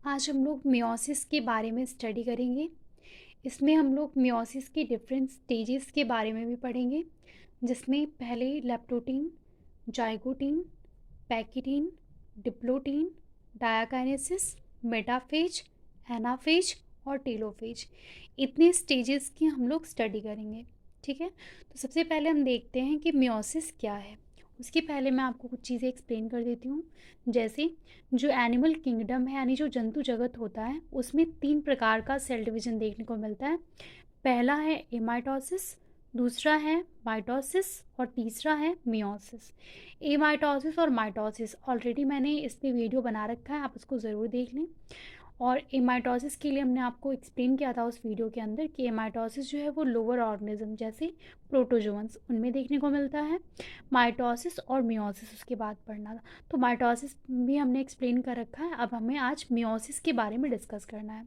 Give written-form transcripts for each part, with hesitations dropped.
आज हम लोग मियोसिस के बारे में स्टडी करेंगे। इसमें हम लोग मियोसिस के डिफरेंट स्टेजेस के बारे में भी पढ़ेंगे, जिसमें पहले leptotene, zygotene, pachytene, diplotene, diakinesis, metaphase, anaphase और टेलोफेज, इतने स्टेजेस की हम लोग स्टडी करेंगे। ठीक है, तो सबसे पहले हम देखते हैं कि मियोसिस क्या है। उसके पहले मैं आपको कुछ चीज़ें एक्सप्लेन कर देती हूँ। जैसे जो एनिमल किंगडम है, यानी जो जंतु जगत होता है, उसमें 3 प्रकार का सेल डिवीज़न देखने को मिलता है। पहला है एमाइटोसिस, दूसरा है माइटोसिस और तीसरा है मियोसिस। एमाइटोसिस और माइटोसिस ऑलरेडी मैंने इस पे वीडियो बना रखा है, आप उसको ज़रूर देख लें। और एमाइटोसिस के लिए हमने आपको एक्सप्लेन किया था उस वीडियो के अंदर कि एमाइटोसिस जो है वो लोअर ऑर्गेनिज्म जैसे प्रोटोजोअन्स उनमें देखने को मिलता है। माइटोसिस और मियोसिस उसके बाद पढ़ना था, तो माइटोसिस भी हमने एक्सप्लेन कर रखा है। अब हमें आज मियोसिस के बारे में डिस्कस करना है।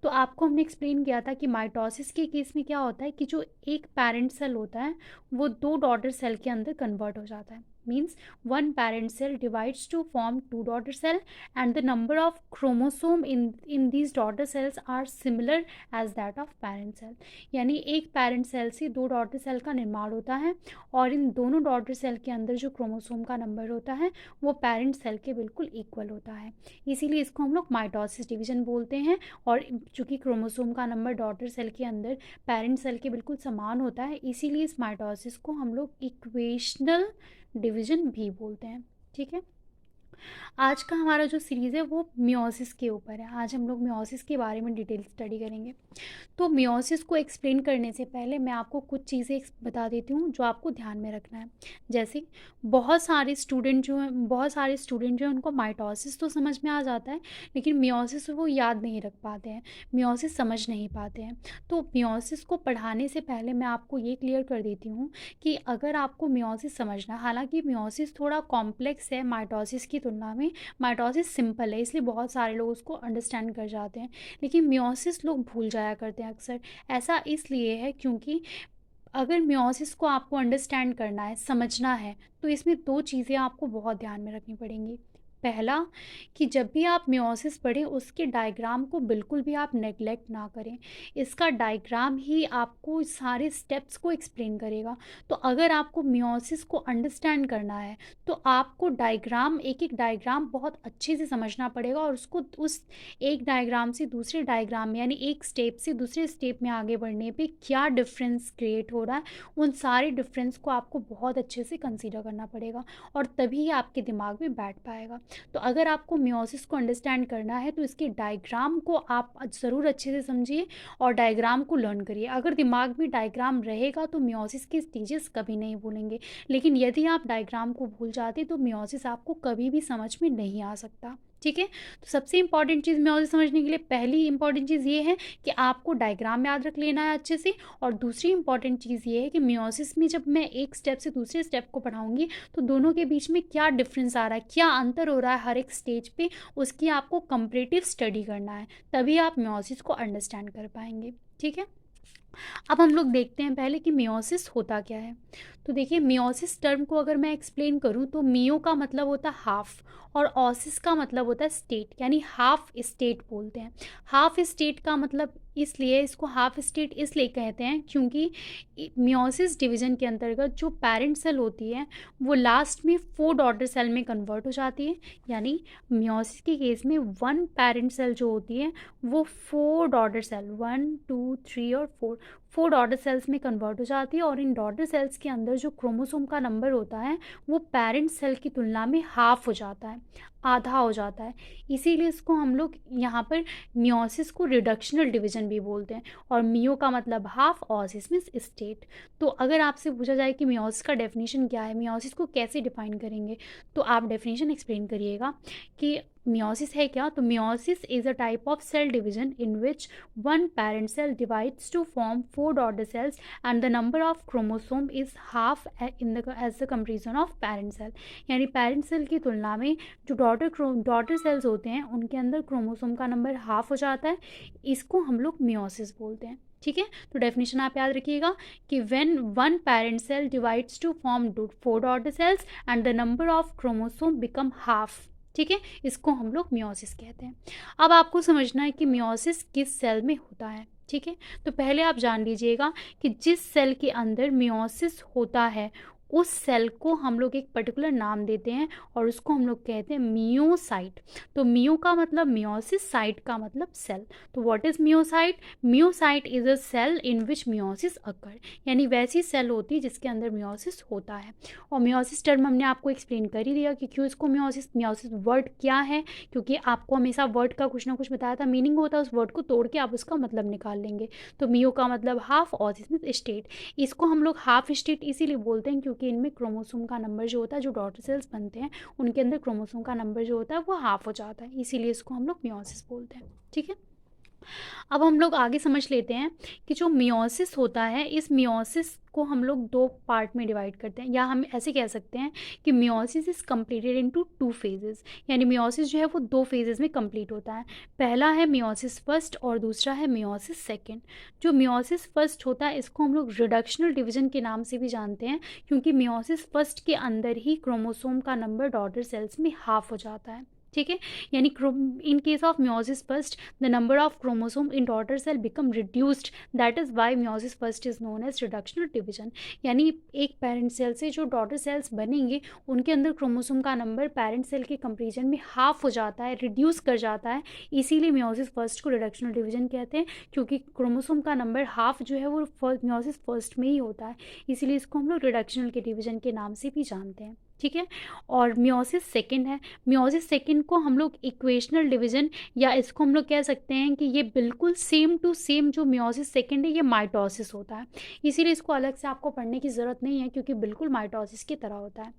तो आपको हमने एक्सप्लेन किया था कि माइटोसिस के केस में क्या होता है कि जो एक पेरेंट सेल होता है वो 2 डॉटर सेल के अंदर कन्वर्ट हो जाता है। Means one parent cell divides to form 2 daughter cell and the number of chromosome in these daughter cells are similar as that of parent cell। यानी एक पेरेंट सेल से 2 डॉटर सेल का निर्माण होता है और इन दोनों डॉटर सेल के अंदर जो क्रोमोसोम का नंबर होता है वो पेरेंट सेल के बिल्कुल इक्वल होता है। इसीलिए इसको हम लोग माइटोसिस डिवीजन बोलते हैं। और चूँकि क्रोमोसोम का नंबर डॉटर सेल के अंदर पेरेंट सेल के बिल्कुल समान होता है, इसीलिए इस माइटोसिस को हम लोग इक्वेशनल डिवीजन भी बोलते हैं। ठीक है, आज का हमारा जो सीरीज़ है वो मियोसिस के ऊपर है। आज हम लोग मियोसिस के बारे में डिटेल स्टडी करेंगे। तो मियोसिस को एक्सप्लेन करने से पहले मैं आपको कुछ चीज़ें बता देती हूँ जो आपको ध्यान में रखना है। जैसे बहुत सारे स्टूडेंट जो हैं उनको माइटोसिस तो समझ में आ जाता है, लेकिन मियोसिस वो याद नहीं रख पाते हैं, मियोसिस समझ नहीं पाते हैं। तो मियोसिस को पढ़ाने से पहले मैं आपको ये क्लियर कर देती हूँ कि अगर आपको मियोसिस समझना, हालांकि मियोसिस थोड़ा कॉम्प्लेक्स है माइटोसिस की तुलना में। माइटोसिस सिंपल है, इसलिए बहुत सारे लोग उसको अंडरस्टैंड कर जाते हैं, लेकिन मियोसिस लोग भूल जाया करते हैं अक्सर। ऐसा इसलिए है क्योंकि अगर मियोसिस को आपको अंडरस्टैंड करना है, समझना है, तो इसमें 2 चीज़ें आपको बहुत ध्यान में रखनी पड़ेंगी। पहला कि जब भी आप मियोसिस पढ़ें उसके डायग्राम को बिल्कुल भी आप नेगलेक्ट ना करें। इसका डायग्राम ही आपको सारे स्टेप्स को एक्सप्लेन करेगा। तो अगर आपको मियोसिस को अंडरस्टैंड करना है तो आपको डायग्राम, एक एक डायग्राम बहुत अच्छे से समझना पड़ेगा और उसको उस एक डायग्राम से दूसरे डायग्राम में, यानी एक स्टेप से दूसरे स्टेप में आगे बढ़ने पे क्या डिफरेंस क्रिएट हो रहा है, उन सारे डिफरेंस को आपको बहुत अच्छे से कंसीडर करना पड़ेगा और तभी आपके दिमाग में बैठ पाएगा। तो अगर आपको मियोसिस को अंडरस्टैंड करना है तो इसके डायग्राम को आप ज़रूर अच्छे से समझिए और डायग्राम को लर्न करिए। अगर दिमाग में डायग्राम रहेगा तो मियोसिस के स्टेजेस कभी नहीं भूलेंगे, लेकिन यदि आप डायग्राम को भूल जाते तो मियोसिस आपको कभी भी समझ में नहीं आ सकता। ठीक है, तो सबसे इंपॉर्टेंट चीज़ मियोसिस समझने के लिए पहली इंपॉर्टेंट चीज़ ये है कि आपको डायग्राम याद रख लेना है अच्छे से। और दूसरी इंपॉर्टेंट चीज़ ये है कि मियोसिस में जब मैं एक स्टेप से दूसरे स्टेप को पढ़ाऊँगी तो दोनों के बीच में क्या डिफरेंस आ रहा है, क्या अंतर हो रहा है हर एक स्टेज पे, उसकी आपको कंपैरेटिव स्टडी करना है, तभी आप मियोसिस को अंडरस्टैंड कर पाएंगे। ठीक है, अब हम लोग देखते हैं पहले कि मियोसिस होता क्या है। तो देखिए, मियोसिस टर्म को अगर मैं एक्सप्लेन करूं तो मियो का मतलब होता है हाफ और ओसिस का मतलब होता है स्टेट, यानी हाफ स्टेट बोलते हैं। हाफ स्टेट का मतलब इसलिए, इसको हाफ स्टेट इसलिए कहते हैं क्योंकि मियोसिस डिवीजन के अंतर्गत जो पेरेंट सेल होती है वो लास्ट में 4 डॉटर सेल में कन्वर्ट हो जाती है। यानी मियोसिस के केस में 1 पेरेंट सेल जो होती है वो 4 डॉटर सेल, 1 2 3 और 4 डॉटर सेल्स में कन्वर्ट हो जाती है। और इन डॉटर सेल्स के अंदर जो क्रोमोसोम का नंबर होता है वो पेरेंट सेल की तुलना में हाफ हो जाता है, आधा हो जाता है। इसीलिए इसको हम लोग यहाँ पर मियोसिस को रिडक्शनल डिवीजन भी बोलते हैं। और मियो का मतलब हाफ, ओसिस मीन्स स्टेट। तो अगर आपसे पूछा जाए कि मियोसिस का डेफिनेशन क्या है, मियोसिस को कैसे डिफाइन करेंगे, तो आप डेफिनेशन एक्सप्लेन करिएगा कि मियोसिस है क्या। तो meiosis is a type of cell division in which one parent cell divides to form 4 daughter cells and the number of chromosome is half in the as the comparison of parent cell। यानी parent cell की तुलना में जो daughter cells होते हैं उनके अंदर chromosome का नंबर हाफ हो जाता है, इसको हम लोग मियोसिस बोलते हैं। ठीक है, तो डेफिनेशन आप याद रखिएगा कि when one parent cell divides to form 4 daughter cells and the number of chromosome become half, ठीक है, इसको हम लोग मियोसिस कहते हैं। अब आपको समझना है कि मियोसिस किस सेल में होता है, ठीक है। तो पहले आप जान लीजिएगा कि जिस सेल के अंदर मियोसिस होता है उस सेल को हम लोग एक पर्टिकुलर नाम देते हैं और उसको हम लोग कहते हैं मियोसाइट। तो मियो का मतलब मियोसिस, साइट का मतलब सेल। तो what is meiocyte? Meiocyte is a cell in which meiosis occur, यानी वैसी सेल होती है जिसके अंदर मियोसिस होता है। और मियोसिस टर्म हमने आपको एक्सप्लेन कर ही दिया कि क्यों इसको मियोसिस, मियोसिस वर्ड क्या है, क्योंकि आपको हमेशा वर्ड का कुछ ना कुछ बताया था, मीनिंग होता है, उस वर्ड को तोड़ के आप उसका मतलब निकाल लेंगे। तो मियो का मतलब हाफ और इसमें स्टेट, इसको हम लोग हाफ स्टेट इसीलिए बोलते हैं क्योंकि इनमें क्रोमोसोम का नंबर जो होता है, जो डॉटर सेल्स बनते हैं उनके अंदर क्रोमोसोम का नंबर जो होता है वो हाफ हो जाता है, इसीलिए इसको हम लोग मियोसिस बोलते हैं, ठीक है। अब हम लोग आगे समझ लेते हैं कि जो मियोसिस होता है, इस मियोसिस को हम लोग दो पार्ट में डिवाइड करते हैं, या हम ऐसे कह सकते हैं कि meiosis is completed into two phases, यानी मियोसिस जो है वो दो फेजेस में कंप्लीट होता है। पहला है मियोसिस फर्स्ट और दूसरा है मियोसिस सेकेंड। जो मियोसिस फर्स्ट होता है इसको हम लोग रिडक्शनल डिवीजन के नाम से भी जानते हैं, क्योंकि मियोसिस फर्स्ट के अंदर ही क्रोमोसोम का नंबर डॉटर सेल्स में हाफ हो जाता है, ठीक है। यानी इन case of meiosis first the number of chromosome in daughter cell become reduced, that is why meiosis first is known as reductional division। यानी एक पेरेंट सेल से जो डॉटर सेल्स बनेंगे उनके अंदर क्रोमोसोम का नंबर पेरेंट सेल के comparison में हाफ हो जाता है, रिड्यूस कर जाता है, इसीलिए meiosis फर्स्ट को रिडक्शनल डिवीजन कहते हैं, क्योंकि क्रोमोसोम का नंबर हाफ जो है वो meiosis फर्स्ट में ही होता है, इसीलिए इसको हम लोग रिडक्शनल के डिवीजन के नाम से भी जानते हैं, ठीक है। और मियोसिस सेकेंड है, मियोसिस सेकेंड को हम लोग इक्वेशनल डिवीजन, या इसको हम लोग कह सकते हैं कि ये बिल्कुल सेम टू सेम जो मियोसिस सेकेंड है ये माइटोसिस होता है, इसीलिए इसको अलग से आपको पढ़ने की ज़रूरत नहीं है क्योंकि बिल्कुल माइटोसिस की तरह होता है।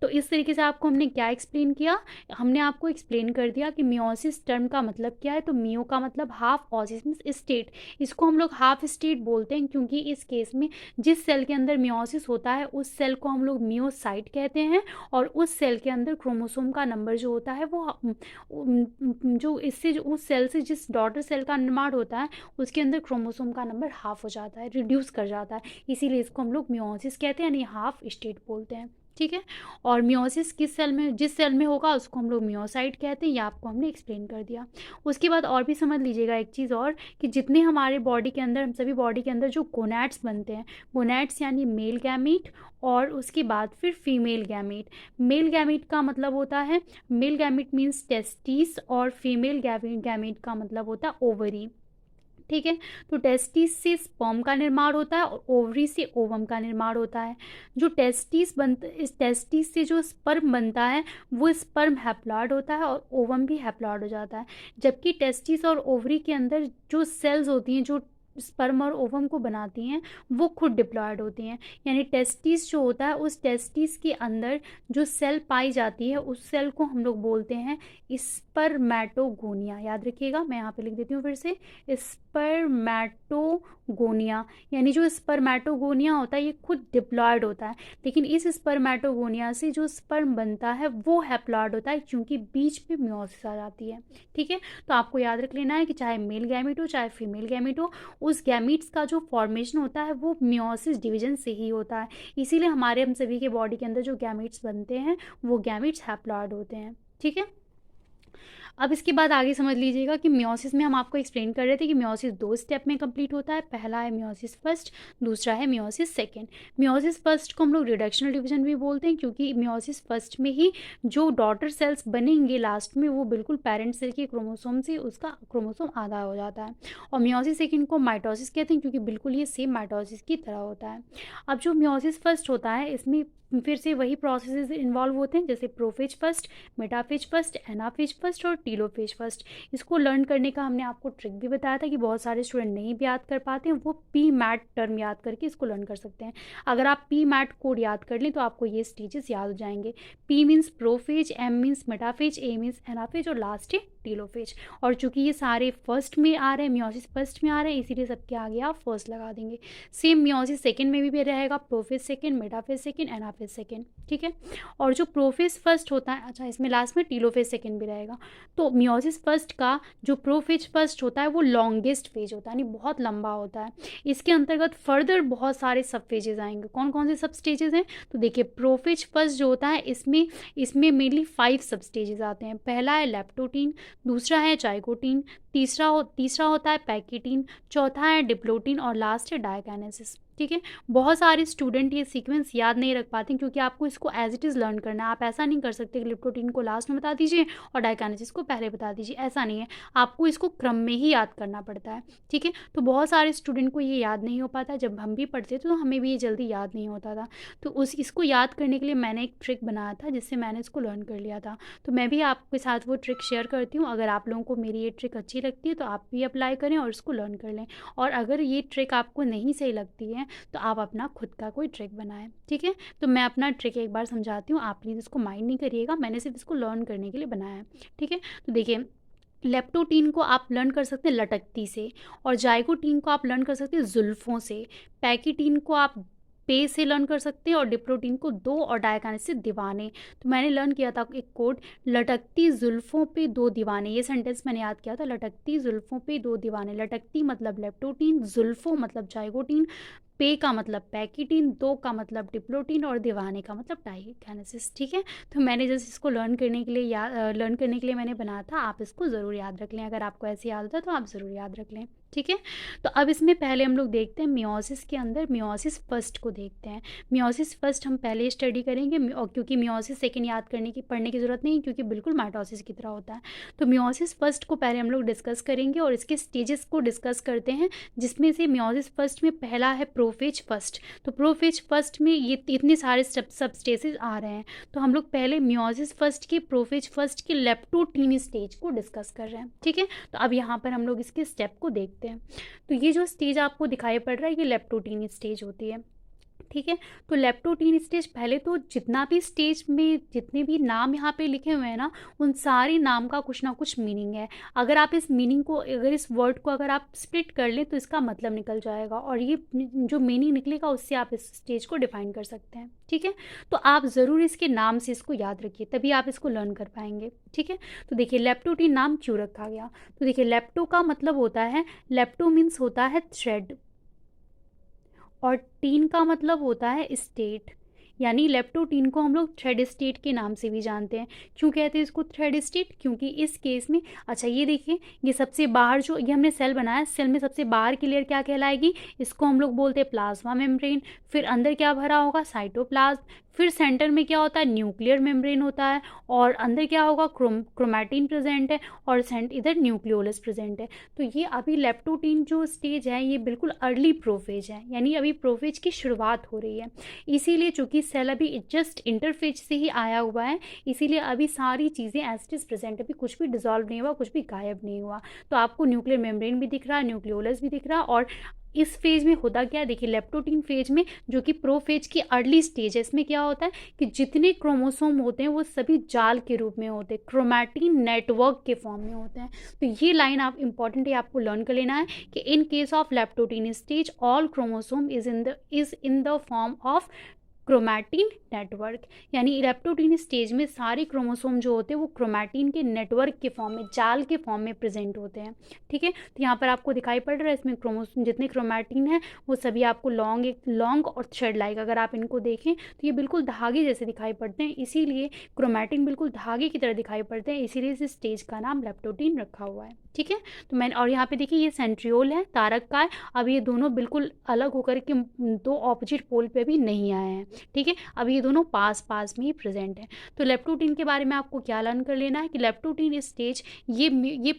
तो इस तरीके से आपको हमने क्या एक्सप्लेन किया, हमने आपको एक्सप्लेन कर दिया कि मियोसिस टर्म का मतलब क्या है। तो मियो का मतलब हाफ, ऑसिस मीन्स स्टेट, इसको हम लोग हाफ स्टेट बोलते हैं क्योंकि इस केस में जिस सेल के अंदर मियोसिस होता है उस सेल को हम लोग मियोसाइट कहते हैं, और उस सेल के अंदर क्रोमोसोम का नंबर जो होता है वो जो इससे जो उस सेल से जिस डॉटर सेल का निर्माण होता है उसके अंदर क्रोमोसोम का नंबर हाफ हो जाता है, रिड्यूस कर जाता है, इसीलिए इसको हम लोग मियोसिस कहते हैं, यानी हाफ स्टेट बोलते हैं, ठीक है। और मियोसिस किस सेल में, जिस सेल में होगा उसको हम लोग मियोसाइट कहते हैं, ये आपको हमने एक्सप्लेन कर दिया। उसके बाद और भी समझ लीजिएगा एक चीज़ और, कि जितने हमारे बॉडी के अंदर, हम सभी बॉडी के अंदर जो गोनैड्स बनते हैं, गोनैड्स यानी मेल गैमीट और उसके बाद फिर फीमेल गैमीट। मेल गैमीट का मतलब होता है, मेल गैमीट मीन्स टेस्टिस, और फीमेल गैमीट का मतलब होता है ओवरी, ठीक है। तो टेस्टिस से स्पर्म का निर्माण होता है और ओवरी से ओवम का निर्माण होता है। जो इस टेस्टिस से जो स्पर्म बनता है वो स्पर्म हैप्लॉइड होता है और ओवम भी हैप्लॉइड हो जाता है, जबकि टेस्टिस और ओवरी के अंदर जो सेल्स होती हैं जो स्पर्म और ओवम को बनाती हैं वो खुद डिप्लॉयड होती हैं, यानी टेस्टिस जो होता है उस टेस्टिस के अंदर जो सेल पाई जाती है उस सेल को हम लोग बोलते हैं स्पर्मेटोगोनिया। याद रखिएगा, मैं यहाँ पे लिख देती हूँ फिर से, स्पर्मेटोगोनिया, यानी जो स्पर्मेटोगोनिया होता है ये खुद डिप्लॉयड होता है, लेकिन इस स्पर्मेटोगोनिया से जो स्पर्म बनता है वो हैप्लॉयड होता है क्योंकि बीच में मियोसिस आ जाती है, ठीक है। तो आपको याद रख लेना है कि चाहे मेल गैमीट हो चाहे फीमेल गैमीट हो, उस गैमीट्स का जो फॉर्मेशन होता है वो मियोसिस डिवीजन से ही होता है, इसीलिए हम सभी के बॉडी के अंदर जो गैमीट्स बनते हैं वो गैमीट्स हैप्लॉइड होते हैं, ठीक है। अब इसके बाद आगे समझ लीजिएगा कि मियोसिस में हम आपको एक्सप्लेन कर रहे थे कि मियोसिस दो स्टेप में कंप्लीट होता है, पहला है मियोसिस फर्स्ट, दूसरा है मियोसिस सेकेंड। मियोसिस फर्स्ट को हम लोग रिडक्शनल डिवीजन भी बोलते हैं क्योंकि मियोसिस फर्स्ट में ही जो डॉटर सेल्स बनेंगे लास्ट में वो बिल्कुल पेरेंट सेल के क्रोमोसोम से उसका क्रोमोसोम आधा हो जाता है। और मियोसिस सेकेंड को माइटोसिस कहते हैं क्योंकि बिल्कुल ये सेम माइटोसिस की तरह होता है। अब जो मियोसिस फर्स्ट होता है इसमें फिर से वही प्रोसेसेस इन्वॉल्व होते हैं जैसे prophase first, metaphase first, anaphase first और टीलोफेज फर्स्ट। इसको लर्न करने का हमने आपको ट्रिक भी बताया था कि बहुत सारे स्टूडेंट नहीं भी याद कर पाते हैं, वो पी मैट टर्म याद करके इसको लर्न कर सकते हैं। अगर आप पी मैट कोड याद कर लें तो आपको ये स्टेजेस याद हो जाएंगे। P means prophase, M means metaphase, A means anaphase और लास्ट है टीलोफेज। और चूंकि ये सारे फर्स्ट में आ रहे हैं, मियोसिस फर्स्ट में आ रहे हैं, इसीलिए सबके आगे आप फर्स्ट लगा देंगे। सेम मियोसिस सेकेंड में भी रहेगा, prophase second, metaphase second, anaphase metaphase second, ठीक है। और जो प्रोफेज फर्स्ट होता है, अच्छा इसमें लास्ट में टीलोफेज सेकेंड भी रहेगा। तो मियोसिस फर्स्ट का जो प्रोफेज फर्स्ट होता है वो लॉन्गेस्ट फेज होता है, यानी बहुत लंबा होता है। इसके अंतर्गत फर्दर बहुत सारे सब फेजेस आएंगे। कौन कौन से सब स्टेजेस हैं? तो देखिए प्रोफेज फर्स्ट जो होता है इसमें मेनली 5 सब स्टेजेस आते हैं। पहला है लेप्टोटीन, दूसरा है जाइगोटीन, तीसरा होता है पैकिटीन, चौथा है डिप्लोटीन और लास्ट है डायकाइनेसिस, ठीक है। बहुत सारे स्टूडेंट ये सीक्वेंस याद नहीं रख पाते क्योंकि आपको इसको एज इट इज़ लर्न करना है। आप ऐसा नहीं कर सकते कि लिप्टोटीन को लास्ट में बता दीजिए और डायकाइनेसिस को पहले बता दीजिए, ऐसा नहीं है। आपको इसको क्रम में ही याद करना पड़ता है, ठीक है। तो बहुत सारे स्टूडेंट को ये याद नहीं हो पाता। जब हम भी पढ़ते थे तो हमें भी ये जल्दी याद नहीं होता था। तो इसको याद करने के लिए मैंने एक ट्रिक बनाया था जिससे मैंने इसको लर्न कर लिया था। तो मैं भी आपके साथ वो ट्रिक शेयर करती हूँ। अगर आप लोगों को मेरी ये ट्रिक अच्छी लगती है तो आप भी अप्लाई करें और इसको लर्न कर लें। और अगर ये ट्रिक आपको नहीं सही लगती है तो आप अपना खुद का कोई ट्रिक बनाएं, ठीक है। तो मैं अपना ट्रिक एक बार समझाती हूँ, आप प्लीज़ इसको माइंड नहीं करिएगा, मैंने सिर्फ इसको लर्न करने के लिए बनाया है, ठीक है। तो देखिए लेप्टोटीन को आप लर्न कर सकते हैं लटकती से, और जाइगोटीन को आप लर्न कर सकते हैं जुल्फ़ों से, पैकिटीन को आप पे से लर्न कर सकते हैं और डिप्लोटीन को दो और डायकाइनेसिस से दीवाने। तो मैंने लर्न किया था एक कोड, लटकती जुल्फ़ों पे दो दीवाने। ये सेंटेंस मैंने याद किया था, लटकती जुल्फ़ों पे दो दीवाने। लटकती मतलब लेप्टोटीन, जुल्फ़ों मतलब जाइगोटीन, पे का मतलब पैकिटीन, दो का मतलब डिप्लोटीन और दीवाने का मतलब डायकाइनेसिस, ठीक है। तो मैंने जस्ट इसको लर्न करने के लिए मैंने बनाया था। आप इसको ज़रूर याद रख लें, अगर आपको ऐसे याद होता है तो आप ज़रूर याद रख लें, ठीक है। तो अब इसमें पहले हम लोग देखते हैं मियोसिस के अंदर मियोसिस फर्स्ट को देखते हैं। मियोसिस फर्स्ट हम पहले स्टडी करेंगे और क्योंकि मियोसिस सेकेंड याद पढ़ने की ज़रूरत नहीं, क्योंकि बिल्कुल माइटोसिस की तरह होता है। तो मियोसिस फर्स्ट को पहले हम लोग डिस्कस करेंगे और इसके स्टेजेस को डिस्कस करते हैं, जिसमें से मियोसिस फर्स्ट में पहला है प्रोफेज फर्स्ट। तो प्रोफेज फर्स्ट में ये इतने सारे सब स्टेजेस आ रहे हैं। तो हम लोग पहले मियोसिस फर्स्ट के प्रोफेज फर्स्ट के लेप्टोटीन स्टेज को डिस्कस कर रहे हैं, ठीक है। तो अब यहाँ पर हम लोग इसके स्टेप को देखते हैं। तो ये जो स्टेज आपको दिखाई पड़ रहा है ये लेप्टोटीन स्टेज होती है, ठीक है। तो लेप्टोटीन स्टेज पहले तो जितना भी स्टेज में जितने भी नाम यहाँ पे लिखे हुए हैं ना, उन सारे नाम का कुछ ना कुछ मीनिंग है। अगर आप इस मीनिंग को, अगर इस वर्ड को अगर आप स्प्लिट कर लें तो इसका मतलब निकल जाएगा और ये जो मीनिंग निकलेगा उससे आप इस स्टेज को डिफाइन कर सकते हैं, ठीक है। तो आप ज़रूर इसके नाम से इसको याद रखिए, तभी आप इसको लर्न कर पाएंगे, ठीक है। तो देखिए लेप्टोटीन नाम क्यों रखा गया? तो देखिए लेप्टो का मतलब होता है, लेप्टो मीन्स होता है थ्रेड, और टीन का मतलब होता है स्टेट, यानी लेप्टोटीन को हम लोग थ्रेड स्टेट के नाम से भी जानते हैं। क्यों कहते हैं इसको थ्रेड स्टेट? क्योंकि इस केस में, अच्छा ये देखिए, ये सबसे बाहर जो ये हमने सेल बनाया, सेल में सबसे बाहर की लेयर क्या कहलाएगी? इसको हम लोग बोलते हैं प्लाज्मा मेम्ब्रेन। फिर अंदर क्या भरा होगा? साइटोप्लाज्म। फिर सेंटर में क्या होता है? न्यूक्लियर मेम्ब्रेन होता है। और अंदर क्या होगा? क्रोमैटिन प्रेजेंट है और इधर न्यूक्लियोलस प्रेजेंट है। तो ये अभी लेप्टोटीन जो स्टेज है ये बिल्कुल अर्ली प्रोफेज है, यानी अभी प्रोफेज की शुरुआत हो रही है। इसीलिए चूंकि सेल अभी जस्ट इंटरफेज से ही आया हुआ है, इसीलिए अभी सारी चीज़ें एज इट इज प्रेजेंट, अभी कुछ भी डिजॉल्व नहीं हुआ, कुछ भी गायब नहीं हुआ। तो आपको न्यूक्लियर मेम्ब्रेन भी दिख रहा है, न्यूक्लियोलस भी दिख रहा है। और इस फेज में होता क्या है? देखिए लेप्टोटीन फेज में, जो कि प्रोफेज की अर्ली स्टेज है, इसमें क्या होता है कि जितने क्रोमोसोम होते हैं वो सभी जाल के रूप में होते हैं, क्रोमैटिन नेटवर्क के फॉर्म में होते हैं। तो ये लाइन आप इंपॉर्टेंट है, आपको लर्न कर लेना है कि इन case of leptotene stage all chromosome is in the form of chromatin network, यानी लेप्टोटीन स्टेज में सारे क्रोमोसोम जो होते हैं वो क्रोमैटिन के नेटवर्क के फॉर्म में, जाल के फॉर्म में प्रेजेंट होते हैं, ठीक है। तो यहाँ पर आपको दिखाई पड़ रहा है इसमें क्रोमोसोम जितने क्रोमैटिन है वो सभी आपको लॉन्ग और थ्रेड लाइक, अगर आप इनको देखें तो ये बिल्कुल धागे जैसे दिखाई पड़ते हैं, इसीलिए क्रोमैटिन बिल्कुल धागे की तरह दिखाई पड़ते हैं, इसीलिए इस स्टेज का नाम लेप्टोटीन रखा हुआ है, ठीक है। तो मैंने, और यहाँ पे देखिए ये सेंट्रियोल है, तारक का है। अब ये दोनों बिल्कुल अलग होकर के दो ऑपोजिट पोल पे भी नहीं आए हैं, ठीक है। अब ये दोनों पास पास में ही प्रेजेंट है। तो लेप्टोटीन के बारे में आपको क्या लर्न कर लेना है कि लेप्टोटीन स्टेज ये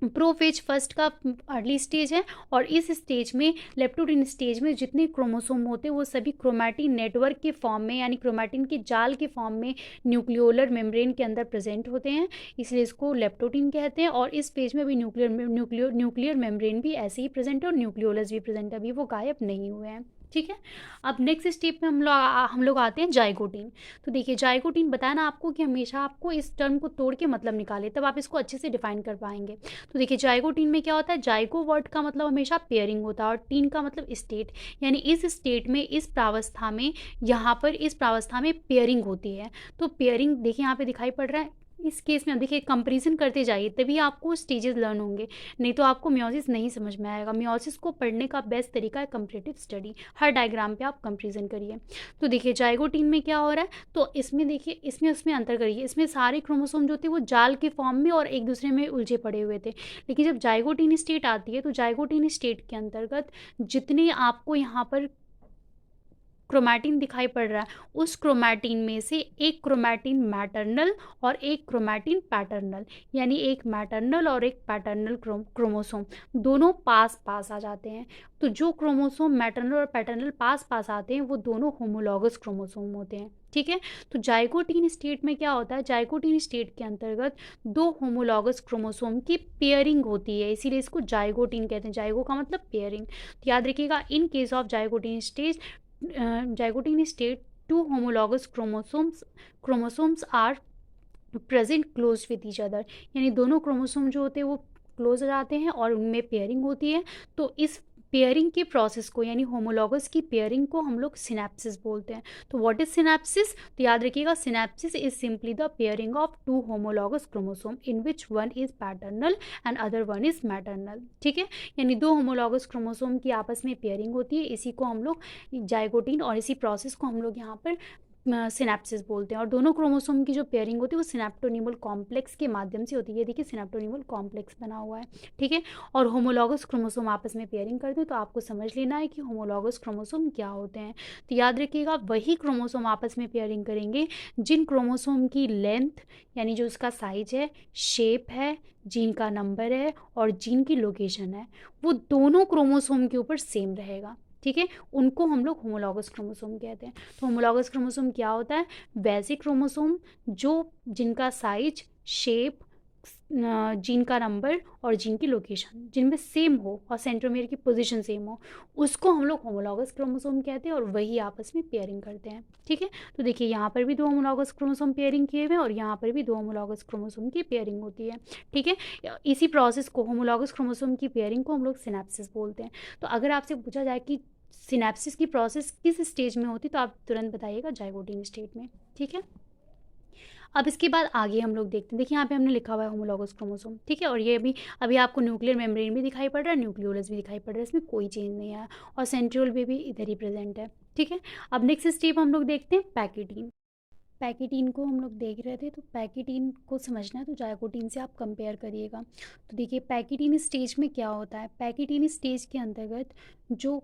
प्रोफेज फर्स्ट का अर्ली स्टेज है, और इस स्टेज में, लेप्टोटीन स्टेज में जितने क्रोमोसोम होते हैं वो सभी क्रोमैटिन नेटवर्क के फॉर्म में, यानी क्रोमैटिन के जाल के फॉर्म में न्यूक्लियोलर मेम्ब्रेन के अंदर प्रेजेंट होते हैं, इसलिए इसको लेप्टोटीन कहते हैं। और इस पेज में भी न्यूक्लियर मेम्ब्रेन भी ऐसे ही प्रेजेंट है और न्यूक्लियोलस भी प्रेजेंट है, अभी वो गायब नहीं हुए हैं, ठीक है। अब नेक्स्ट स्टेप में हम लोग आते हैं जाइगोटीन। तो देखिए जाइगोटीन बताया ना आपको कि हमेशा आपको इस टर्म को तोड़ के मतलब निकाले, तब आप इसको अच्छे से डिफाइन कर पाएंगे। तो देखिए जाइगोटीन में क्या होता है, जाइगो वर्ड का मतलब हमेशा पेयरिंग होता है और टीन का मतलब स्टेट, यानी इस स्टेट में, इस प्रावस्था में, यहाँ पर इस प्रावस्था में पेयरिंग होती है। तो पेयरिंग देखिए यहाँ पे दिखाई पड़ रहा है। इस केस में अब देखिए कंपेरिजन करते जाइए तभी आपको स्टेजेस लर्न होंगे, नहीं तो आपको मियोसिस नहीं समझ में आएगा। मियोसिस को पढ़ने का बेस्ट तरीका है कंपैरेटिव स्टडी। हर डायग्राम पे आप कंपेरिजन करिए। तो देखिए जाइगोटीन में क्या हो रहा है, तो इसमें देखिए इसमें उसमें अंतर करिए। इसमें सारे क्रोमोसोम जो थे वो जाल के फॉर्म में और एक दूसरे में उलझे पड़े हुए थे, लेकिन जब जाइगोटीन स्टेट आती है तो जाइगोटीन स्टेट के अंतर्गत जितने आपको यहाँ पर क्रोमैटिन दिखाई पड़ रहा है, उस क्रोमैटिन में से एक क्रोमैटिन मैटरनल और एक क्रोमैटिन पैटर्नल, यानी एक मैटरनल और एक पैटर्नल क्रोमोसोम दोनों पास पास आ जाते हैं। तो जो क्रोमोसोम मैटरनल और पैटर्नल पास पास आते हैं वो दोनों होमोलॉगस क्रोमोसोम होते हैं। ठीक है। तो जाइगोटीन स्टेट में क्या होता है, जाइगोटीन स्टेट के अंतर्गत दो होमोलॉगस क्रोमोसोम की पेयरिंग होती है, इसीलिए इसको जाइगोटीन कहते हैं। जाइगो का मतलब पेयरिंग। तो याद रखिएगा, in case of zygotene stage, zygotene state, two homologous chromosomes are present close with each other, यानी दोनों क्रोमोसोम जो होते हैं वो क्लोज हो जाते हैं और उनमें पेयरिंग होती है। तो इस पेयरिंग के प्रोसेस को, यानी होमोलॉगस की पेयरिंग को हम लोग सिनेप्सिस बोलते हैं। तो व्हाट इज सिनेप्सिस, तो याद रखिएगा synapsis is simply the pairing of two homologous chromosome in which one is paternal and other one is maternal. ठीक है, यानी दो होमोलॉगस क्रोमोसोम की आपस में पेयरिंग होती है, इसी को हम लोग जाइगोटीन, और इसी प्रोसेस को हम लोग यहाँ पर सिनेप्सिस बोलते हैं। और दोनों क्रोमोसोम की जो पेयरिंग होती है वो सिनेप्टोनिमल कॉम्प्लेक्स के माध्यम से होती है। ये देखिए सिनेप्टोनिमल कॉम्प्लेक्स बना हुआ है। ठीक है, और होमोलॉगस क्रोमोसोम आपस में पेयरिंग करते हैं, तो आपको समझ लेना है कि होमोलॉगस क्रोमोसोम क्या होते हैं। तो याद रखिएगा, वही क्रोमोसोम आपस में पेयरिंग करेंगे जिन क्रोमोसोम की लेंथ, यानी जो उसका साइज है, शेप है, जीन का नंबर है और जीन की लोकेशन है, वो दोनों क्रोमोसोम के ऊपर सेम रहेगा। ठीक है, उनको हम लोग होमोलॉगस क्रोमोसोम कहते हैं। तो होमोलॉगस क्रोमोसोम क्या होता है, वैसे क्रोमोसोम जो जिनका साइज, शेप, जीन का नंबर और जीन की लोकेशन जिनमें सेम हो और सेंट्रोमियर की पोजीशन सेम हो, उसको हम लोग होमोलॉगस क्रोमोसोम कहते हैं और वही आपस में पेयरिंग करते हैं। ठीक है, तो देखिए यहाँ पर भी दो होमोलॉगस क्रोमोसोम पेयरिंग किए हुए हैं और यहाँ पर भी दो होमोलॉगस क्रोमोसोम की पेयरिंग होती है। ठीक है, इसी प्रोसेस को, होमोलॉगस क्रोमोसोम की पेयरिंग को हम लोग सिनेप्सिस बोलते हैं। तो अगर आपसे पूछा जाए कि सिनेप्सिस की प्रोसेस किस स्टेज में होती, तो आप तुरंत बताइएगा जाइगोटीन स्टेट में। ठीक है, अब इसके बाद आगे हम लोग देखते हैं। देखिए यहाँ पे हमने लिखा हुआ है होमोलॉगस क्रोमोसोम। ठीक है, और ये अभी आपको न्यूक्लियर मेम्ब्रेन भी दिखाई पड़ रहा है, न्यूक्लियोलस भी दिखाई पड़ रहा है, इसमें कोई चेंज नहीं आया, और सेंट्रियोल भी इधर ही प्रेजेंट है। ठीक है, अब नेक्स्ट स्टेप हम लोग देखते हैं पैकेटीन। पैकेटीन को हम लोग देख रहे थे, तो पैकेटीन को समझना है तो जाइगोटीन से आप कंपेयर करिएगा। तो देखिए पैकेटीन स्टेज में क्या होता है, पैकेटीन स्टेज के अंतर्गत जो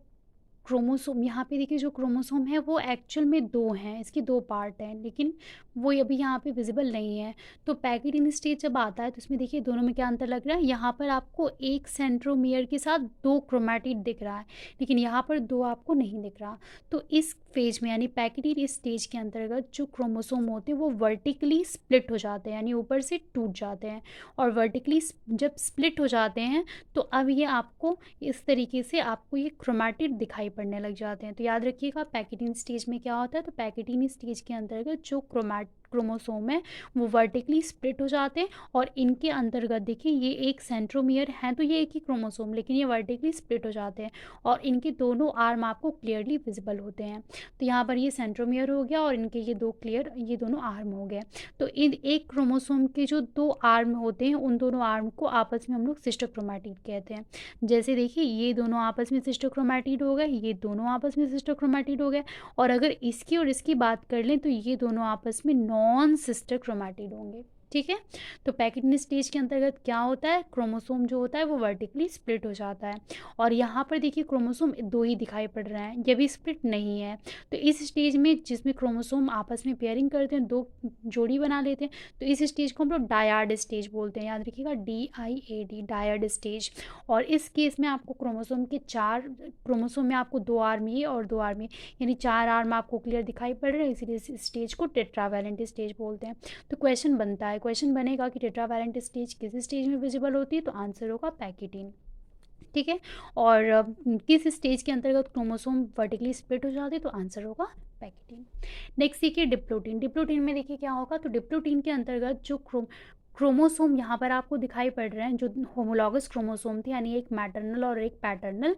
क्रोमोसोम, यहाँ पे देखिए जो क्रोमोसोम है वो एक्चुअल में दो हैं, इसके दो पार्ट हैं, लेकिन वो अभी यहाँ पे विजिबल नहीं है। तो पैकेटीन स्टेज जब आता है तो इसमें देखिए दोनों में क्या अंतर लग रहा है, यहाँ पर आपको एक सेंट्रोमियर के साथ दो क्रोमैटिड दिख रहा है, लेकिन यहाँ पर दो आपको नहीं दिख रहा। तो इस फेज में, यानी पैकेटीन स्टेज के अंतर्गत जो क्रोमोसोम होते हैं वो वर्टिकली स्प्लिट हो जाते हैं, यानी ऊपर से टूट जाते हैं, और वर्टिकली जब स्प्लिट हो जाते हैं तो अब ये आपको इस तरीके से आपको ये क्रोमैटिड दिखाई पड़ने लग जाते हैं। तो याद रखिएगा पैकेटीन स्टेज में क्या होता है, तो पैकेटीन स्टेज के अंतर्गत जो क्रोमोसोम है वो वर्टिकली स्प्लिट हो जाते हैं, और इनके अंतर्गत देखिए ये एक सेंट्रोमियर है, तो ये एक ही क्रोमोसोम, लेकिन ये वर्टिकली स्प्लिट हो जाते हैं और इनके दोनों आर्म आपको क्लियरली विजिबल होते हैं। तो यहाँ पर ये सेंट्रोमियर हो गया और इनके ये दोनों आर्म हो गए। तो इन एक क्रोमोसोम के जो दो आर्म होते हैं उन दोनों आर्म को आपस में हम लोग सिस्टर क्रोमैटिड कहते हैं। जैसे देखिए ये दोनों आपस में सिस्टर क्रोमैटिड हो गए, ये दोनों आपस में सिस्टर क्रोमैटिड हो गए, और अगर इसकी और इसकी बात कर लें तो ये दोनों आपस में नॉन सिस्टर क्रोमैटिड होंगे। ठीक है, तो पैकेटीन स्टेज के अंतर्गत क्या होता है, क्रोमोसोम जो होता है वो वर्टिकली स्प्लिट हो जाता है, और यहाँ पर देखिए क्रोमोसोम दो ही दिखाई पड़ रहे हैं, ये भी स्प्लिट नहीं है। तो इस स्टेज में जिसमें क्रोमोसोम आपस में पेयरिंग करते हैं, दो जोड़ी बना लेते हैं, तो इस स्टेज को हम लोग डायड स्टेज बोलते हैं। याद रखिएगा DIAD, डायड स्टेज। और इस केस में आपको क्रोमोसोम के चार क्रोमोसोम में आपको दो आर्म ये और दो आर्म ये, यानी चार आर्म आपको क्लियर दिखाई पड़ रहे हैं, इसीलिए इस स्टेज को टेट्रावैलेंट स्टेज बोलते हैं। तो क्वेश्चन बनेगा कि टेट्रावैलेंट स्टेज किस स्टेज में विजिबल होती है, तो आंसर होगा पैकेटीन। ठीक है। और किस स्टेज के अंतर्गत क्रोमोसोम वर्टिकली स्प्लिट हो जाते हैं, तो आंसर होगा पैकेटिन। नेक्स्ट देखिए डिप्लोटीन। डिप्लोटीन में देखिए क्या होगा, तो डिप्लोटीन के अंतर्गत जो क्रोमोसोम यहाँ पर आपको दिखाई पड़ रहे हैं, जो होमोलॉगस क्रोमोसोम थे, यानी एक मैटरनल और एक पैटर्नल,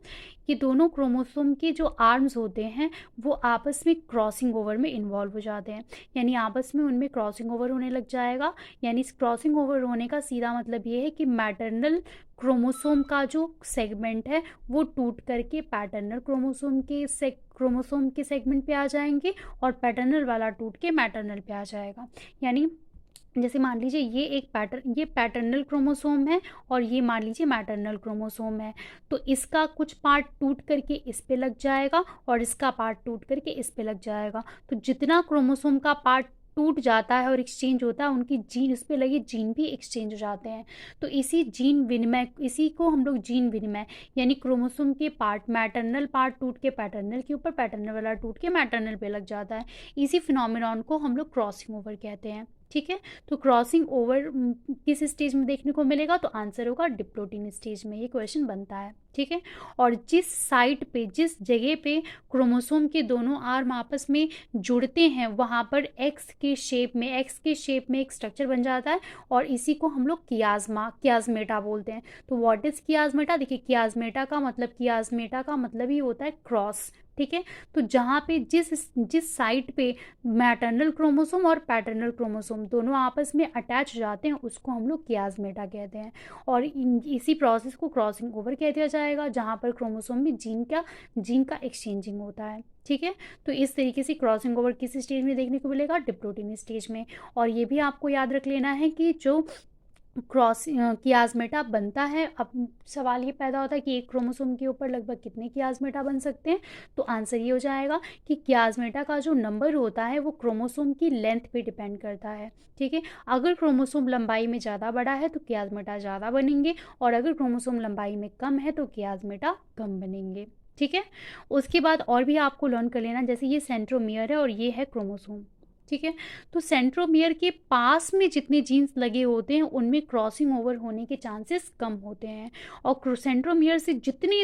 ये दोनों क्रोमोसोम के जो आर्म्स होते हैं वो आपस में क्रॉसिंग ओवर में इन्वॉल्व हो जाते हैं, यानी आपस में उनमें क्रॉसिंग ओवर होने लग जाएगा। यानी इस क्रॉसिंग ओवर होने का सीधा मतलब ये है कि मैटरनल क्रोमोसोम का जो सेगमेंट है वो टूट करके पैटर्नल क्रोमोसोम के सेगमेंट पे आ जाएंगे, और पैटर्नल वाला टूट के मैटरनल पे आ जाएगा। यानी जैसे मान लीजिए ये पैटर्नल क्रोमोसोम है और ये मान लीजिए मैटरनल क्रोमोसोम है, तो इसका कुछ पार्ट टूट करके इस पे लग जाएगा और इसका पार्ट टूट करके इस पे लग जाएगा। तो जितना क्रोमोसोम का पार्ट टूट जाता है और एक्सचेंज होता है, उनकी जीन, उस पे लगे जीन भी एक्सचेंज हो जाते हैं। तो इसी को हम लोग जीन विनिमय, यानी क्रोमोसोम के पार्ट, मैटरनल पार्ट टूट के पैटर्नल के ऊपर, पैटर्नल वाला टूट के मैटरनल पे लग जाता है। इसी फिनोमिनॉन को हम लोग क्रॉसिंग ओवर कहते हैं। ठीक है, तो क्रॉसिंग ओवर किस स्टेज में देखने को मिलेगा, तो आंसर होगा डिप्लोटीन स्टेज में, ये क्वेश्चन बनता है। ठीक है, और जिस जगह पे क्रोमोसोम के दोनों आर्म आपस में जुड़ते हैं, वहाँ पर एक्स के शेप में एक स्ट्रक्चर बन जाता है, और इसी को हम लोग कियाजमेटा बोलते हैं। तो व्हाट इज कियाजमेटा, देखिए कियाजमेटा का मतलब ही होता है क्रॉस। ठीक है, तो जहाँ पे जिस साइट पे मैटरनल क्रोमोसोम और पैटर्नल क्रोमोसोम दोनों आपस में अटैच हो जाते हैं, उसको हम लोग कियाजमेटा कहते हैं। और इसी प्रोसेस को क्रॉसिंग ओवर कह दिया जाएगा, जहाँ पर क्रोमोसोम में जीन का एक्सचेंजिंग होता है। ठीक है, तो इस तरीके से क्रॉसिंग ओवर किस स्टेज में देखने को मिलेगा, डिप्लोटीन स्टेज में। और ये भी आपको याद रख लेना है कि जो कियाजमेटा बनता है, अब सवाल ये पैदा होता है कि एक क्रोमोसोम के ऊपर लगभग कितने कियाजमेटा बन सकते हैं, तो आंसर ये हो जाएगा कि कियाजमेटा का जो नंबर होता है वो क्रोमोसोम की लेंथ पे डिपेंड करता है। ठीक है, अगर क्रोमोसोम लंबाई में ज़्यादा बड़ा है तो कियाजमेटा ज़्यादा बनेंगे, और अगर क्रोमोसोम लंबाई में कम है तो कियाजमेटा कम बनेंगे। ठीक है, उसके बाद और भी आपको लर्न कर लेना, जैसे ये सेंट्रोमियर है और ये है क्रोमोसोम। ठीक है, तो सेंट्रोमियर के पास में जितने जीन्स लगे होते हैं उनमें क्रॉसिंग ओवर होने के चांसेस कम होते हैं, और सेंट्रोमियर से जितने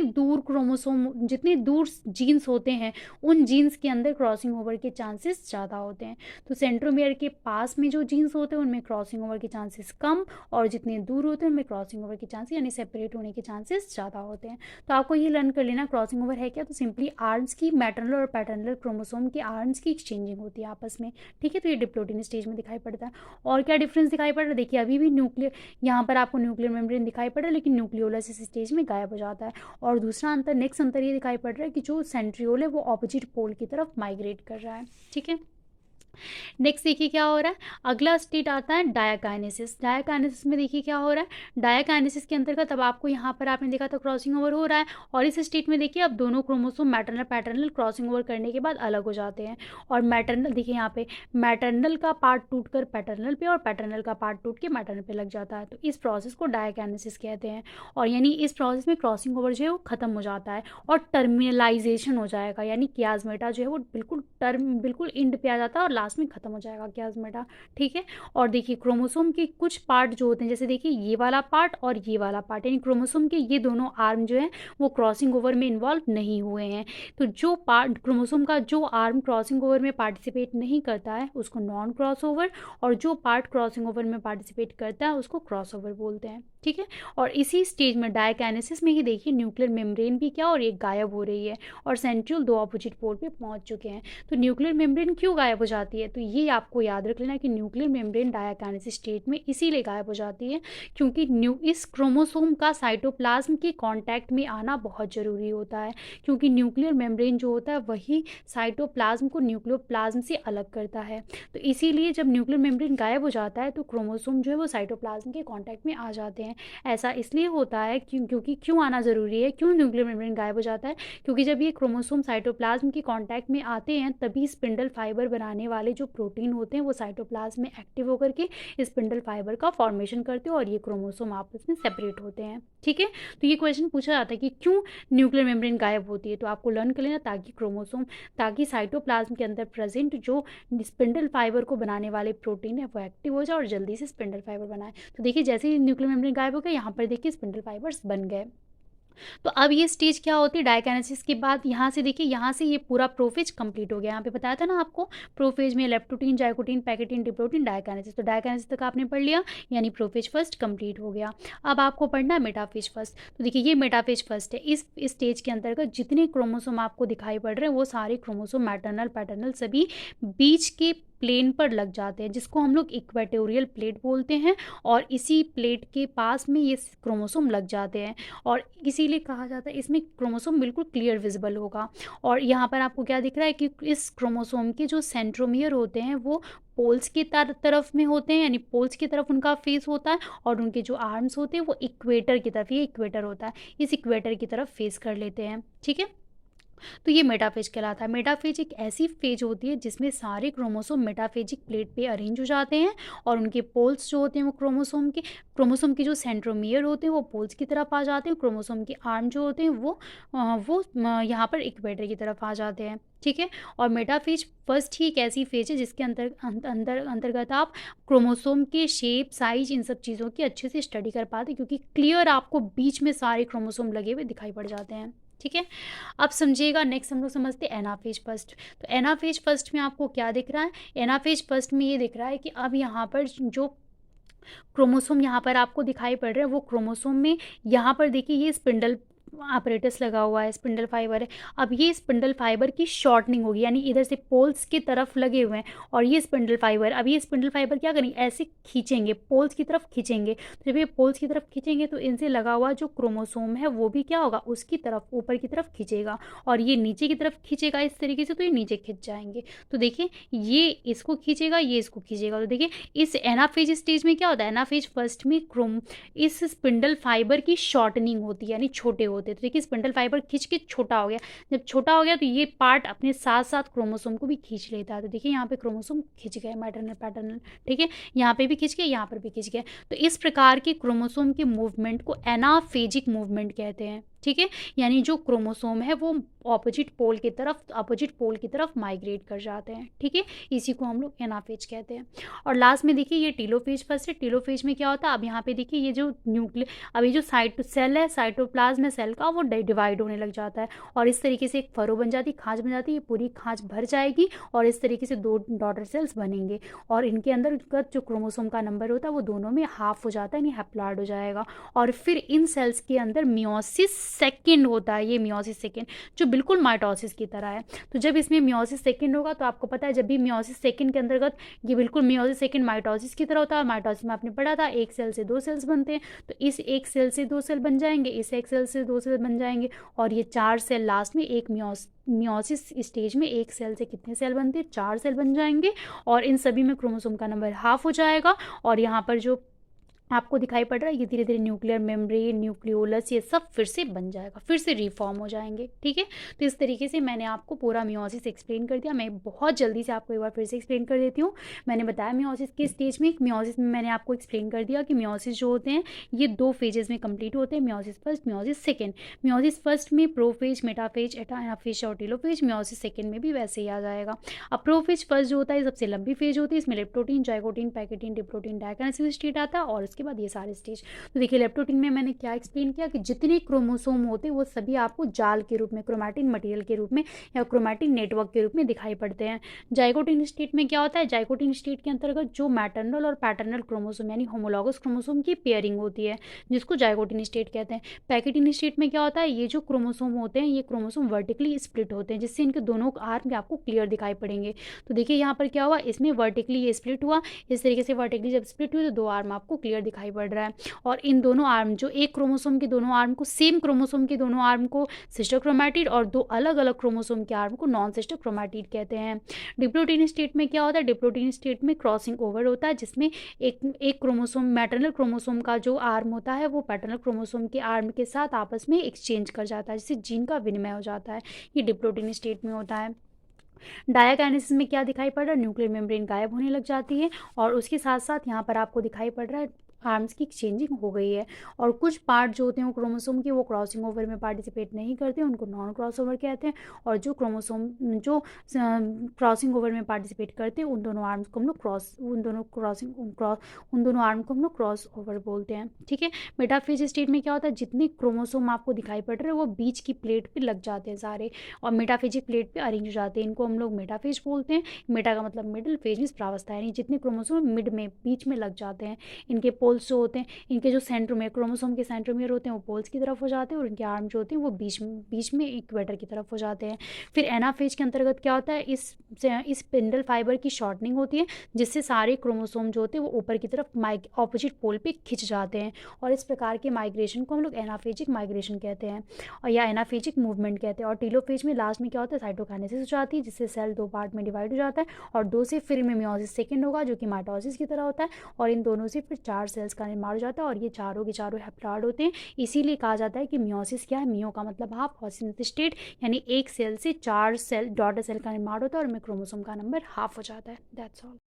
दूर जीन्स होते हैं, उन जीन्स के अंदर क्रॉसिंग ओवर के चांसेस ज़्यादा होते हैं। तो सेंट्रोमियर के पास में जो जीन्स होते हैं उनमें क्रॉसिंग ओवर के चांसेस कम, और जितने दूर होते हैं उनमें क्रॉसिंग ओवर के चांसेस, यानी सेपरेट होने के चांसेस ज़्यादा होते हैं। तो आपको ये लर्न कर लेना क्रॉसिंग ओवर है क्या, तो सिंपली आर्म्स की, मैटरनल और पैटर्नल क्रोमोसोम के आर्म्स की एक्सचेंजिंग होती है आपस में। ठीक है, तो ये डिप्लोटीन स्टेज में दिखाई पड़ता है। और क्या डिफरेंस दिखाई पड़ रहा है, देखिए अभी भी यहाँ पर आपको न्यूक्लियर मेम्ब्रेन दिखाई पड़ रहा है, लेकिन न्यूक्लियोलस इस स्टेज में गायब हो जाता है। और दूसरा नेक्स्ट अंतर ये दिखाई पड़ रहा है कि जो सेंट्रियोल है वो ऑपोजिट पोल की तरफ माइग्रेट कर रहा है। ठीक है, नेक्स्ट देखिए क्या हो रहा है, अगला स्टेट आता है डायाकाइनेसिस। डायाकाइनेसिस में देखिए क्या हो रहा है, डायाकाइनेसिस के अंतर्गत अब आपको यहाँ पर आपने देखा था क्रॉसिंग ओवर हो रहा है, और इस स्टेट में देखिए अब दोनों chromosome maternal paternal crossing over करने के बाद अलग हो जाते हैं, और मैटरनल देखिए यहाँ पे मैटरनल का पार्ट टूट कर पैटर्नल पे और पैटर्नल का पार्ट टूट के मैटरनल पे लग जाता है। तो इस प्रोसेस को डायाकाइनेसिस कहते हैं, और यानी इस प्रोसेस में क्रॉसिंग ओवर जो है वो खत्म हो जाता है और टर्मिनलाइजेशन हो जाएगा, यानी कियाजमेटा जो है वो बिल्कुल इंड पे आ जाता है और लास्ट में खत्म हो जाएगा कियाजमेटा। ठीक है, और देखिए क्रोमोसोम के कुछ पार्ट जो होते हैं, जैसे देखिए ये वाला पार्ट और ये वाला पार्ट, यानी क्रोमोसोम के ये दोनों आर्म जो है वो क्रॉसिंग ओवर में इन्वॉल्व नहीं हुए हैं। तो जो पार्ट क्रोमोसोम का जो आर्म क्रॉसिंग ओवर में पार्टिसिपेट नहीं करता है उसको नॉन क्रॉस ओवर, और जो पार्ट क्रॉसिंग ओवर में पार्टिसिपेट करता है उसको क्रॉस ओवर बोलते हैं। ठीक है, और इसी स्टेज में डायकाइनेसिस में ही देखिए न्यूक्लियर मेम्ब्रेन भी क्या और एक गायब हो रही है, और सेंट्रियोल दो ऑपोजिट पोल पे पहुंच चुके हैं। तो न्यूक्लियर मेम्ब्रेन क्यों गायब हो जाती है, तो ये आपको याद रख लेना कि न्यूक्लियर मेम्ब्रेन डायकाइनेसिस स्टेट में इसीलिए गायब हो जाती है क्योंकि इस क्रोमोसोम का साइटोप्लाज्म के कॉन्टैक्ट में आना बहुत ज़रूरी होता है, क्योंकि न्यूक्लियर मेम्ब्रेन जो होता है वही साइटोप्लाज्म को न्यूक्लियोप्लाज्म से अलग करता है। तो इसीलिए जब न्यूक्लियर मेम्ब्रेन गायब हो जाता है तो क्रोमोसोम जो है वो साइटोप्लाज्म के कॉन्टैक्ट में आ जाते हैं। ऐसा इसलिए होता है क्योंकि क्यों आना ज़रूरी है, क्यों न्यूक्लियर मेम्ब्रेन गायब हो जाता है, क्योंकि जब ये क्रोमोसोम साइटोप्लाज्म के कांटेक्ट में आते हैं तभी स्पिंडल फाइबर बनाने वाले जो प्रोटीन होते हैं वो साइटोप्लाज्म में एक्टिव होकर के स्पिंडल फाइबर का फॉर्मेशन करते हैं और ये क्रोमोसोम आपस में सेपरेट होते हैं। ठीक है, तो ये क्वेश्चन पूछा जाता है कि क्यों न्यूक्लियर मेम्ब्रेन गायब होती है, तो आपको लर्न कर लेना ताकि साइटोप्लाज्म के अंदर प्रेजेंट जो स्पिंडल फाइबर को बनाने वाले प्रोटीन है वो एक्टिव हो जाए और जल्दी से स्पिंडल फाइबर बनाए। तो देखिए जैसे ही न्यूक्लियर मेम्ब्रेन गायब हो गया, यहाँ पर देखिए स्पिंडल फाइबर्स बन गए। तो अब ये स्टेज क्या होती है डायकाइनेसिस के बाद, यहाँ से देखिए, यहाँ से ये पूरा प्रोफेज कंप्लीट हो गया। यहाँ पे बताया था ना आपको, प्रोफेज में लेप्टोटीन, जाइकोटीन, पैकेटीन, डिप्लोटीन, डायकाइनेसिस। तो डायकाइनेसिस तक आपने पढ़ लिया, यानी प्रोफेज फर्स्ट कंप्लीट हो गया। अब आपको पढ़ना है मेटाफेज फर्स्ट। तो देखिए ये मेटाफेज फर्स्ट है। इस स्टेज के अंतर्गत जितने क्रोमोसोम आपको दिखाई पड़ रहे हैं वो सारे क्रोमोसोम मैटरनल पैटर्नल सभी बीच के प्लेन पर लग जाते हैं, जिसको हम लोग इक्वेटोरियल प्लेट बोलते हैं। और इसी प्लेट के पास में ये क्रोमोसोम लग जाते हैं, और इसीलिए कहा जाता है इसमें क्रोमोसोम बिल्कुल क्लियर विजिबल होगा। और यहाँ पर आपको क्या दिख रहा है कि इस क्रोमोसोम के जो सेंट्रोमियर होते हैं वो पोल्स की तरफ में होते हैं, यानी पोल्स की तरफ उनका फेस होता है, और उनके जो आर्म्स होते हैं वो इक्वेटर की तरफ, ये इक्वेटर होता है, इस इक्वेटर की तरफ फेस कर लेते हैं। ठीक है, तो ये मेटाफेज कहलाता है। मेटाफेज एक ऐसी फेज होती है जिसमें सारे क्रोमोसोम मेटाफेजिक प्लेट पे अरेंज हो जाते हैं, और उनके पोल्स जो होते हैं वो क्रोमोसोम के जो सेंट्रोमियर होते हैं वो पोल्स की तरफ आ जाते हैं। क्रोमोसोम के आर्म जो होते हैं वो यहाँ पर इक्वेटर की तरफ आ जाते हैं। ठीक है, और मेटाफेज फर्स्ट ही एक ऐसी फेज है जिसके अंतर्गत आप क्रोमोसोम के शेप, साइज, इन सब चीज़ों की अच्छे से स्टडी कर पाते, क्योंकि क्लियर आपको बीच में सारे क्रोमोसोम लगे हुए दिखाई पड़ जाते हैं। ठीक है, अब समझिएगा। नेक्स्ट हम लोग समझते हैं एनाफेज फर्स्ट। तो एनाफेज फर्स्ट में आपको क्या दिख रहा है? एनाफेज फर्स्ट में ये दिख रहा है कि अब यहाँ पर जो क्रोमोसोम यहाँ पर आपको दिखाई पड़ रहे हैं वो क्रोमोसोम में, यहाँ पर देखिए ये स्पिंडल apparatus लगा हुआ है, स्पिंडल फाइबर है। अब ये स्पिंडल फाइबर की शॉर्टनिंग होगी, यानी इधर से पोल्स की तरफ लगे हुए हैं, और ये स्पिंडल फाइबर, अब ये स्पिंडल फाइबर क्या करेंगे, ऐसे खींचेंगे, पोल्स की तरफ खींचेंगे। तो जब ये पोल्स की तरफ खींचेंगे तो इनसे लगा हुआ जो क्रोमोसोम है वो भी क्या होगा, उसकी तरफ, ऊपर की तरफ खींचेगा, और ये नीचे की तरफ खींचेगा इस तरीके से, तो ये नीचे खींच जाएंगे। तो देखिए ये इसको खींचेगा, ये इसको खींचेगा। तो देखिए इस एनाफेज स्टेज में क्या होता है, एनाफेज फर्स्ट में इस स्पिंडल फाइबर की शॉर्टनिंग होती है, यानी छोटे होते हैं। तो देखिए स्पिंडल फाइबर खींच के छोटा हो गया, जब छोटा हो गया तो ये पार्ट अपने साथ साथ क्रोमोसोम को भी खींच लेता है। तो देखिए यहाँ पे क्रोमोसोम खींच गए, मैटरनल पैटर्नल। ठीक है, यहाँ पे भी खींच गए, यहाँ पर भी खींच गए। तो इस प्रकार के क्रोमोसोम के मूवमेंट को एनाफेजिक मूवमेंट कहते हैं। ठीक है, यानी जो क्रोमोसोम है वो अपोजिट पोल की तरफ माइग्रेट कर जाते हैं। ठीक है, इसी को हम लोग एनाफेज कहते हैं। और लास्ट में देखिए ये टीलोफेज फर्स्ट है। टीलोफेज में क्या होता है, अब यहाँ पे देखिए ये जो अभी जो सेल है, साइटोप्लाज्म है सेल का, वो डिवाइड होने लग जाता है, और इस तरीके से एक फरो बन जाती है, खांच बन जाती है। ये पूरी खांच भर जाएगी, और इस तरीके से 2 डॉटर सेल्स बनेंगे, और इनके अंदर जो क्रोमोसोम का नंबर होता है वो दोनों में हाफ हो जाता है, यानी हैप्लॉइड हो जाएगा। और फिर इन सेल्स के अंदर मियोसिस सेकेंड होता है, ये मियोसिस सेकेंड जो बिल्कुल माइटोसिस की तरह है। तो जब इसमें मियोसिस सेकेंड होगा, तो आपको पता है जब भी मियोसिस सेकेंड के अंतर्गत, ये बिल्कुल मियोसिस सेकेंड माइटोसिस की तरह होता है। माइटोसिस में आपने पढ़ा था एक सेल से 2 सेल्स बनते हैं, तो इस एक सेल से 2 सेल बन जाएंगे, इस एक सेल से 2 सेल बन जाएंगे, और ये 4 सेल लास्ट में एक मियोसिस स्टेज में एक सेल से कितने सेल बनते हैं, 4 सेल बन जाएंगे, और इन सभी में क्रोमोसोम का नंबर हाफ हो जाएगा। और यहाँ पर जो आपको दिखाई पड़ रहा है ये धीरे धीरे न्यूक्लियर मेम्ब्रेन, न्यूक्लियोलस, ये सब फिर से बन जाएगा, फिर से रिफॉर्म हो जाएंगे। ठीक है, तो इस तरीके से मैंने आपको पूरा मियोसिस एक्सप्लेन कर दिया। मैं बहुत जल्दी से आपको एक बार फिर से एक्सप्लेन कर देती हूँ। मैंने बताया मियोसिस के स्टेज में, मियोसिस में मैंने आपको एक्सप्लेन कर दिया कि मियोसिस जो होते हैं ये 2 फेजेस में कंप्लीट होते हैं, meiosis first, meiosis second. Meiosis first में प्रोफेज, मेटाफेज, एनाफेज और टेलोफेज। मियोसिस सेकेंड में भी वैसे ही आ जाएगा। अब प्रोफेज फर्स्ट जो होता है सबसे लंबी फेज होती है, इसमें leptotene, zygotene, pachytene, diplotene, diakinesis stage आता है, और उसके बाद ये सारे स्टेज। तो देखिए लेप्टोटीन में मैंने क्या एक्सप्लेन किया कि जितने क्रोमोसोम होते हैं वो सभी आपको जाल के रूप में, क्रोमैटिन मटेरियल के रूप में या क्रोमैटिन नेटवर्क के रूप में दिखाई पड़ते हैं। जाइगोटीन स्टेट में क्या होता है, जाइगोटीन स्टेट के अंतर्गत जो मैटरनल और पैटर्नल क्रोमोसोम यानी होमोलॉगस क्रोमोसोम की पेयरिंग होती है, जिसको जाइगोटीन स्टेट कहते हैं। पैकेटीन स्टेट में क्या होता है, ये जो क्रोमोसोम होते हैं ये क्रोमोसोम वर्टिकली स्प्लिट होते हैं, जिससे इनके दोनों आर्म आपको क्लियर दिखाई पड़ेंगे। तो देखिए यहाँ पर क्या हुआ, इसमें वर्टिकली ये स्प्लिट हुआ, इस तरीके से वर्टिकली जब स्प्लिट हुई तो 2 आर्म आपको क्लियर दिखाई पड़ रहा है। और इन दोनों आर्म, जो एक क्रोमोसोम के दोनों आर्म को, सेम क्रोमोसोम के दोनों आर्म को सिस्टर क्रोमैटिड, और 2 अलग अलग क्रोमोसोम के आर्म को नॉन सिस्टर क्रोमैटिड कहते हैं। डिप्लोटीन स्टेट में क्या होता है, डिप्लोटीन स्टेट में क्रॉसिंग ओवर होता है, जिसमें एक क्रोमोसोम, मैटरनल क्रोमोसोम का जो आर्म होता है वो पैटर्नल क्रोमोसोम के आर्म के साथ आपस में एक्सचेंज कर जाता है, जिससे जीन का विनिमय हो जाता है। ये डिप्लोटीन स्टेट में होता है। डायकाइनेसिस में क्या दिखाई पड़ रहा है, न्यूक्लियर मेम्ब्रेन गायब होने लग जाती है, और उसके साथ साथ यहाँ पर आपको दिखाई पड़ रहा है आर्म्स की एक्सचेंजिंग हो गई है। और कुछ पार्ट जो होते हैं वो क्रोमोसोम के, वो क्रॉसिंग ओवर में पार्टिसिपेट नहीं करते, उनको नॉन क्रॉस ओवर कहते हैं। और जो क्रोमोसोम जो क्रॉसिंग ओवर में पार्टिसिपेट करते हैं उन दोनों आर्म्स को हम लोग उन दोनों आर्म को हम लोग क्रॉस ओवर बोलते हैं। ठीक है। मेटाफेज स्टेट में क्या होता है, जितने क्रोमोसोम आपको दिखाई पड़ रहे हैं वो बीच की प्लेट पे लग जाते हैं सारे, और मेटाफेजिक प्लेट पे अरेंज हो जाते हैं। इनको हम लोग मेटाफेज बोलते हैं। मेटा का मतलब मिडिल, फेज में प्रावस्था, यानी जितने क्रोमोसोम मिड में बीच में लग जाते हैं। इनके पोल्स जो होते हैं, इनके जो सेंट्रोमियर, क्रोमोसोम के सेंट्रोमियर होते हैं वो पोल्स की तरफ हो जाते हैं, और इनके आर्म जो होते हैं वो बीच में इक्वेटर की तरफ हो जाते हैं। फिर एनाफेज के अंतर्गत क्या होता है, इस स्पिंडल फाइबर की शॉर्टनिंग होती है, जिससे सारे क्रोमोसोम जो होते हैं वो ऊपर की तरफ ऑपोजिट पोल पे खिंच जाते हैं, और इस प्रकार के माइग्रेशन को हम लोग एनाफेजिक माइग्रेशन कहते हैं, और या एनाफेजिक मूवमेंट कहते हैं। और टीलोफेज में लास्ट में क्या होता है, साइटोकाइनेसिस हो जाती है, जिससे सेल 2 पार्ट में डिवाइड हो जाता है, और 2 से फिर में मियोसिस सेकेंड होगा, जो कि माइटोसिस की तरह होता है, और इन दोनों से फिर 4 सेल्स का निर्माण हो जाता है, और ये चारों के चारों हैप्लॉइड होते हैं। इसीलिए कहा जाता है कि मियोसिस क्या है, मियो का मतलब हाफ, और सिस स्टेट यानी एक सेल से 4 सेल डॉटर सेल का निर्माण होता है, और में क्रोमोसोम का नंबर हाफ हो जाता है। That's all.